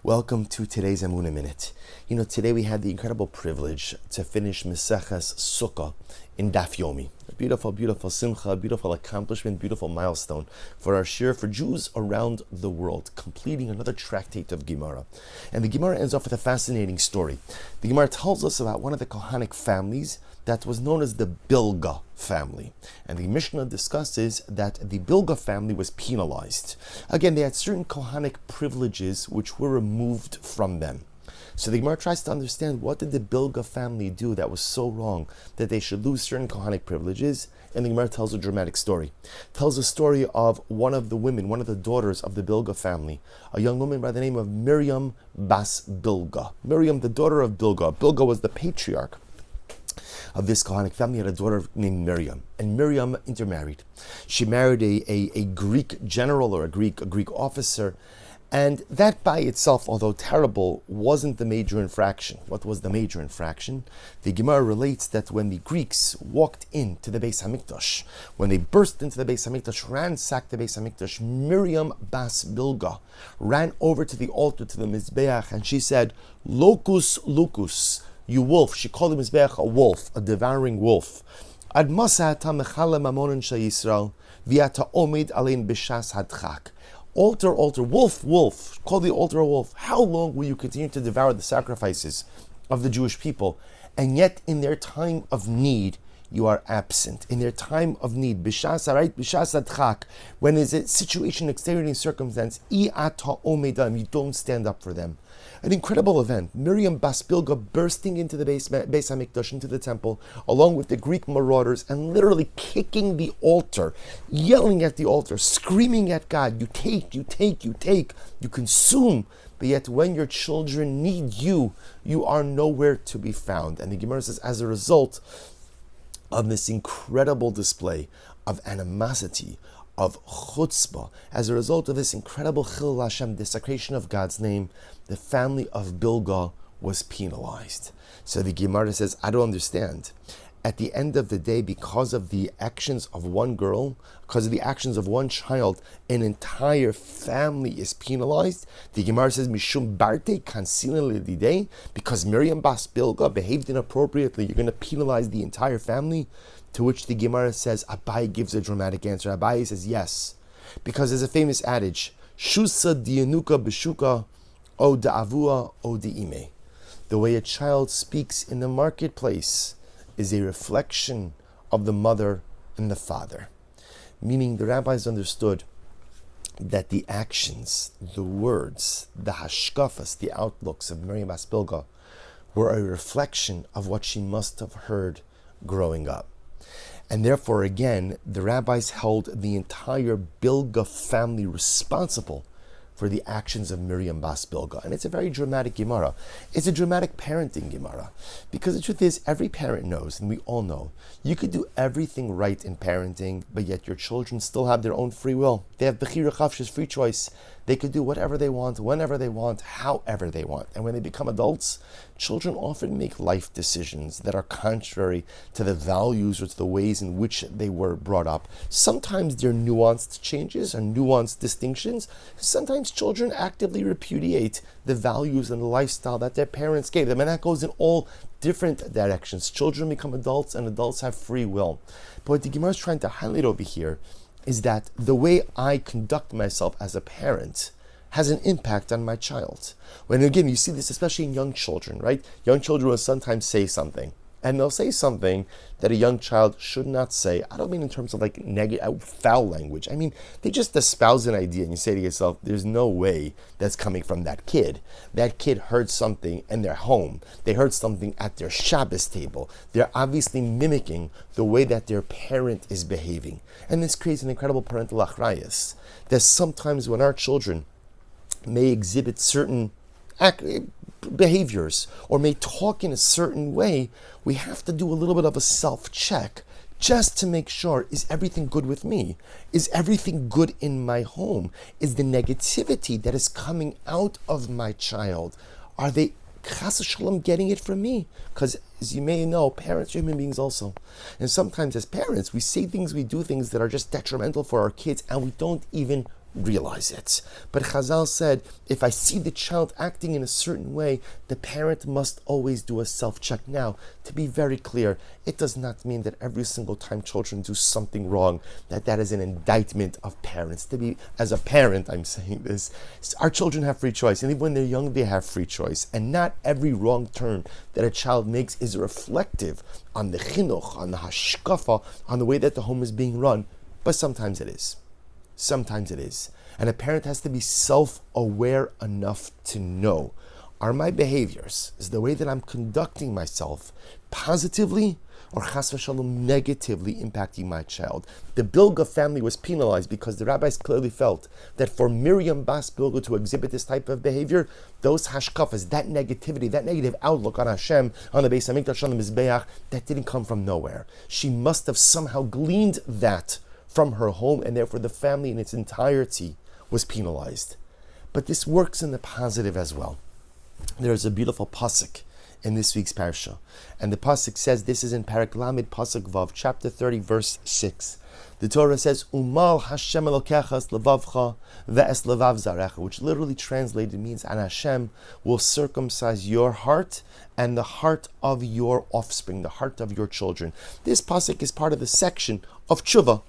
Welcome to today's Emunah Minute. Today we had the incredible privilege to finish Meseches Sukkah in Daf Yomi. A beautiful, beautiful simcha, beautiful accomplishment, beautiful milestone for our shir for Jews around the world, completing another tractate of Gemara. And the Gemara ends off with a fascinating story. The Gemara tells us about one of the Kohanic families that was known as the Bilga family. And the Mishnah discusses that the Bilga family was penalized. Again, they had certain Kohanic privileges which were removed from them. So the Gemara tries to understand, what did the Bilga family do that was so wrong that they should lose certain Kohanic privileges? And the Gemara tells a dramatic story. Tells a story of one of the women, one of the daughters of the Bilga family, a young woman by the name of Miriam Bas Bilga. Miriam, the daughter of Bilga. Bilga was the patriarch of this Kohanic family, had a daughter named Miriam. And Miriam intermarried. She married a Greek general or a Greek officer. And that by itself, although terrible, wasn't the major infraction. What was the major infraction? The Gemara relates that when the Greeks walked into the Beis Hamikdash, when they burst into the Beis Hamikdash, ransacked the Beis Hamikdash, Miriam Bas Bilga ran over to the altar, to the Mizbeach, and she said, "Locus, Lucus, you wolf." She called the Mizbeach a wolf, a devouring wolf. Ad masata mechala mamonin shel Yisrael, v'ata omid alein b'shas hadchak. Altar, altar, wolf, wolf, call the altar a wolf. How long will you continue to devour the sacrifices of the Jewish people? And yet in their time of need, you are absent. In their time of need, b'shas harait, b'shas hadchak, when there's a situation, extenuating circumstance, i'ata omedam, you don't stand up for them. An incredible event. Miriam Bas Bilga bursting into the Beis Hamikdash, into the temple, along with the Greek marauders, and literally kicking the altar, yelling at the altar, screaming at God, you take, you take, you take, you consume. But yet when your children need you, you are nowhere to be found. And the Gemara says, as a result of this incredible display of animosity, of chutzpah, as a result of this incredible chil Hashem, desecration of God's name, the family of Bilga was penalized. So the Gemara says, I don't understand. At the end of the day, because of the actions of one girl, because of the actions of one child, an entire family is penalized. The Gemara says, Mishum Barte Kansilin Lididei, because Miriam Bas Bilga behaved inappropriately, you're going to penalize the entire family? To which the Gemara says, Abai gives a dramatic answer. Abai says, yes. Because there's a famous adage, Shusa dianuka b'shuka, o da'avua, o di'ime. The way a child speaks in the marketplace is a reflection of the mother and the father. Meaning the rabbis understood that the actions, the words, the hashkafas, the outlooks of Miriam Bas Bilga were a reflection of what she must have heard growing up. And therefore, again, the rabbis held the entire Bilga family responsible for the actions of Miriam Bas Bilga. And it's a very dramatic Gemara. It's a dramatic parenting Gemara. Because the truth is, every parent knows, and we all know, you could do everything right in parenting, but yet your children still have their own free will. They have Bechira Chavshis, free choice. They could do whatever they want, whenever they want, however they want. And when they become adults, children often make life decisions that are contrary to the values or to the ways in which they were brought up. Sometimes they're nuanced changes or nuanced distinctions. Sometimes children actively repudiate the values and the lifestyle that their parents gave them. And that goes in all different directions. Children become adults and adults have free will. But what the Gemara is trying to highlight over here is that the way I conduct myself as a parent has an impact on my child. When again, you see this especially in young children, right? Young children will sometimes say something, and they'll say something that a young child should not say. I don't mean in terms of like negative, foul language. I mean, they just espouse an idea and you say to yourself, there's no way that's coming from that kid. That kid heard something in their home. They heard something at their Shabbos table. They're obviously mimicking the way that their parent is behaving. And this creates an incredible parental achrayus. That sometimes when our children may exhibit certain behaviors or may talk in a certain way, we have to do a little bit of a self-check just to make sure, is everything good with me? Is everything good in my home? Is the negativity that is coming out of my child, are they chas v'shalom getting it from me? Because as you may know, parents are human beings also. And sometimes as parents, we say things, we do things that are just detrimental for our kids and we don't even realize it. But Chazal said, if I see the child acting in a certain way, the parent must always do a self-check. Now, to be very clear, it does not mean that every single time children do something wrong, that is an indictment of parents. As a parent, I'm saying this, our children have free choice, and even when they're young, they have free choice. And not every wrong turn that a child makes is reflective on the chinuch, on the hashkafa, on the way that the home is being run. But sometimes it is. Sometimes it is. And a parent has to be self-aware enough to know, are my behaviors, is the way that I'm conducting myself positively or chas v'shalom negatively impacting my child? The Bilga family was penalized because the rabbis clearly felt that for Miriam Bas Bilga to exhibit this type of behavior, those hashkafas, that negativity, that negative outlook on Hashem, on the Beis Hamikdash, on the Mizbeach, that didn't come from nowhere. She must have somehow gleaned that from her home, and therefore the family in its entirety was penalized. But this works in the positive as well. There's a beautiful pasuk in this week's parsha, and the pasuk says, this is in Parak Lamed pasuk Vav, chapter 30, verse 6. The Torah says, Umal Hashem Elokechas levavcha ve'es levav zarecha, which literally translated means, and Hashem will circumcise your heart and the heart of your offspring, the heart of your children. This pasuk is part of the section of tshuva,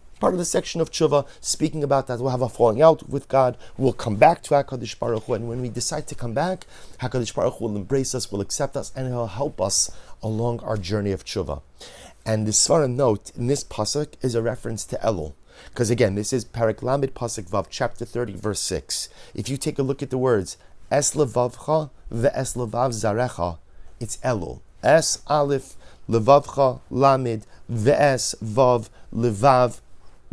speaking about that we'll have a falling out with God, we'll come back to HaKadosh Baruch Hu, and when we decide to come back, HaKadosh Baruch Hu will embrace us, will accept us, and He'll help us along our journey of tshuva. And the Svarah note in this pasuk is a reference to Elul, because again, this is Parak Lamed pasuk Vav, chapter 30, verse 6. If you take a look at the words, Es levavcha ve'es levav zarecha, it's Elul. Es Aleph levavcha lamed ve'es vav levav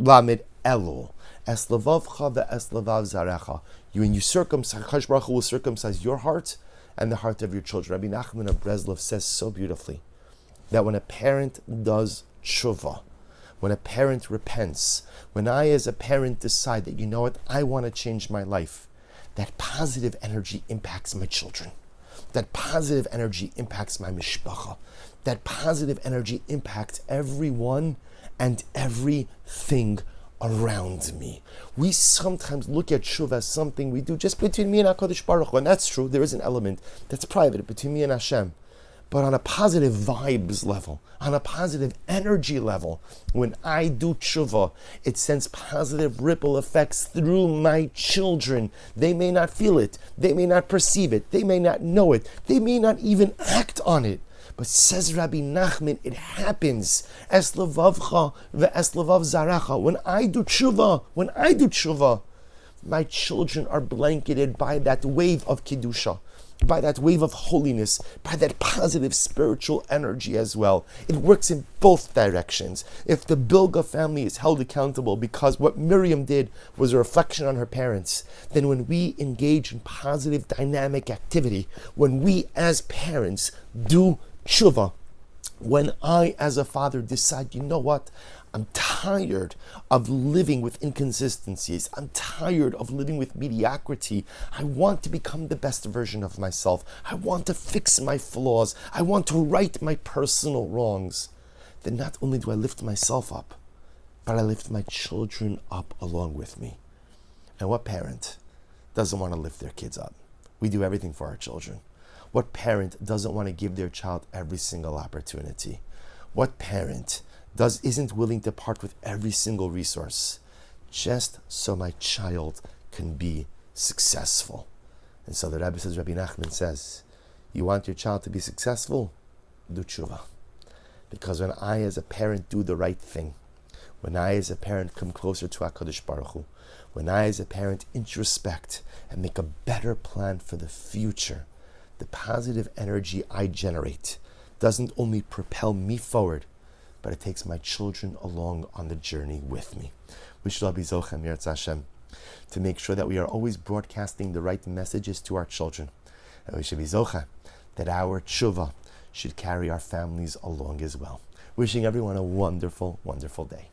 Lamed Elul. Es levavcha ve'es levav zarecha. When you circumcise, HaKadosh Baruch Hu will circumcise your heart and the heart of your children. Rabbi Nachman of Breslov says so beautifully that when a parent does tshuva, when a parent repents, when I as a parent decide that, you know what, I want to change my life, that positive energy impacts my children. That positive energy impacts my mishpacha. That positive energy impacts everyone and everything around me. We sometimes look at tshuva as something we do just between me and HaKadosh Baruch Hu, and that's true, there is an element that's private between me and Hashem. But on a positive vibes level, on a positive energy level, when I do tshuva, it sends positive ripple effects through my children. They may not feel it, they may not perceive it, they may not know it, they may not even act on it. But says Rabbi Nachman, it happens. Es levavcha ve'es levav zarecha. When I do tshuva, my children are blanketed by that wave of Kiddusha, by that wave of holiness, by that positive spiritual energy as well. It works in both directions. If the Bilga family is held accountable because what Miriam did was a reflection on her parents, then when we engage in positive dynamic activity, when we as parents do tshuva, when I as a father decide, you know what, I'm tired of living with inconsistencies. I'm tired of living with mediocrity. I want to become the best version of myself. I want to fix my flaws. I want to right my personal wrongs. Then not only do I lift myself up, but I lift my children up along with me. And what parent doesn't want to lift their kids up? We do everything for our children. What parent doesn't want to give their child every single opportunity? What parent isn't willing to part with every single resource just so my child can be successful? And so the Rebbe says, Rabbi Nachman says, you want your child to be successful? Do tshuva. Because when I as a parent do the right thing, when I as a parent come closer to HaKadosh Baruch Hu, when I as a parent introspect and make a better plan for the future, the positive energy I generate doesn't only propel me forward, but it takes my children along on the journey with me. We should all be Zochem Yirtz Hashem to make sure that we are always broadcasting the right messages to our children. And we should be Zochem that our tshuva should carry our families along as well. Wishing everyone a wonderful, wonderful day.